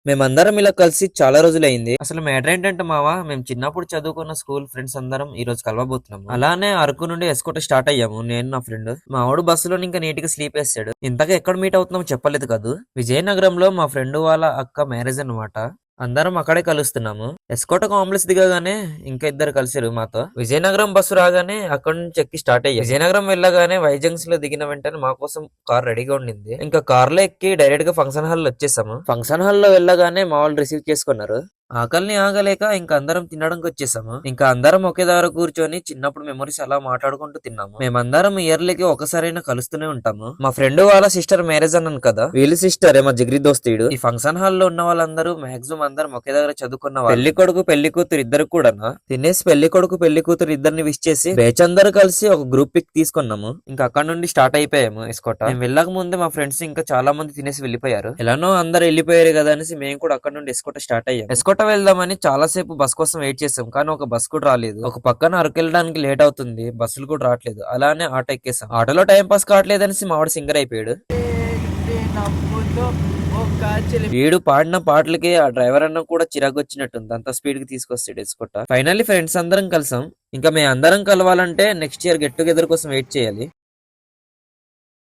మేమందరం ఇలా కలిసి చాలా రోజులైంది. అసలు మ్యాటర్ ఏంటంటే మావా, మేము చిన్నప్పుడు చదువుకున్న స్కూల్ ఫ్రెండ్స్ అందరం ఈ రోజు కలవబోతున్నాము. అలానే అరకు నుండి ఎస్కోట స్టార్ట్ అయ్యాము, నేను నా ఫ్రెండ్. మా వాడు బస్సులో ఇంకా నీట్ గా స్లీప్ వేసాడు. ఇంతగా ఎక్కడ మీట్ అవుతున్నామో చెప్పలేదు కాదు. విజయనగరంలో మా ఫ్రెండ్ వాళ్ళ అక్క మ్యారేజ్ అన్నమాట. అందరం అక్కడే కలుస్తున్నాము. ఎస్కోట కాంప్లెక్స్ దిగగానే ఇంకా ఇద్దరు కలిసారు మాతో. విజయనగరం బస్సు రాగానే అక్కడ నుంచి ఎక్కి స్టార్ట్ అయ్యాం. విజయనగరం వెళ్ళగానే వైజంక్స్ లో దిగిన వెంటనే మా కోసం కార్ రెడీగా ఉండింది. ఇంకా కార్ లో ఎక్కి డైరెక్ట్ గా ఫంక్షన్ హాల్ వచ్చేసాము. ఫంక్షన్ హాల్ లో వెళ్ళగానే మా వాళ్ళు రిసీవ్ చేసుకున్నారు. ఆకలిని ఆగలేక ఇంకా అందరం తినడానికి వచ్చేసాము. ఇంకా అందరం ఒకే దగ్గర కూర్చొని చిన్నప్పుడు మెమరీస్ అలా మాట్లాడుకుంటూ తిన్నాము. మేమందరం ఇయర్లీకి ఒకసారైనా కలుస్తూనే ఉంటాము. మా ఫ్రెండ్ వాళ్ళ సిస్టర్ మ్యారేజ్ అన్నాను కదా, వీళ్ళ సిస్టర్ మా జిగ్రి దోస్తీడు. ఈ ఫంక్షన్ హాల్ లో ఉన్న వాళ్ళందరూ మాక్సిమం అందరం ఒకే దగ్గర చదువుకున్న వాళ్ళు. పెళ్లి కొడుకు పెళ్లి కూతురు ఇద్దరు కూడా తినేసి పెళ్లి కొడుకు పెళ్లి కూతురు ఇద్దరిని విష్ చేసి బేచ్ అందరూ కలిసి ఒక గ్రూప్ పిక్ తీసుకున్నాము. ఇంకా అక్కడ నుండి స్టార్ట్ అయిపోయాము ఎస్కోట. మేము వెళ్ళక ముందే మా ఫ్రెండ్స్ ఇంకా చాలా మంది తినేసి వెళ్ళిపోయారు. ఎలానో అందరు వెళ్ళిపోయారు కదా అనేసి మేము కూడా అక్కడ నుండి ఎస్కోట స్టార్ట్ అయ్యాం. ఎస్కోట వెళ్దామని చాలా సేపు బస్ కోసం వెయిట్ చేసాం, కానీ ఒక బస్ కూడా రాలేదు. ఒక పక్కన అరకు వెళ్ళడానికి లేట్ అవుతుంది, బస్సులు కూడా రావట్లేదు. అలానే ఆటో ఎక్కేసాం. ఆటోలో టైం పాస్ కావట్లేదు అనేసి మావాడు సింగర్ అయిపోయాడు. వీడు పాడిన పాటలకి ఆ డ్రైవర్ అన్న కూడా చిరాకు వచ్చినట్టుంది, అంత స్పీడ్ కి తీసుకొస్తాడు ఎస్కోట. ఫైనల్లీ ఫ్రెండ్స్ అందరం కలిసాం. ఇంకా మేము అందరం కలవాలంటే నెక్స్ట్ ఇయర్ గెట్ టుగెదర్ కోసం వెయిట్ చేయాలి.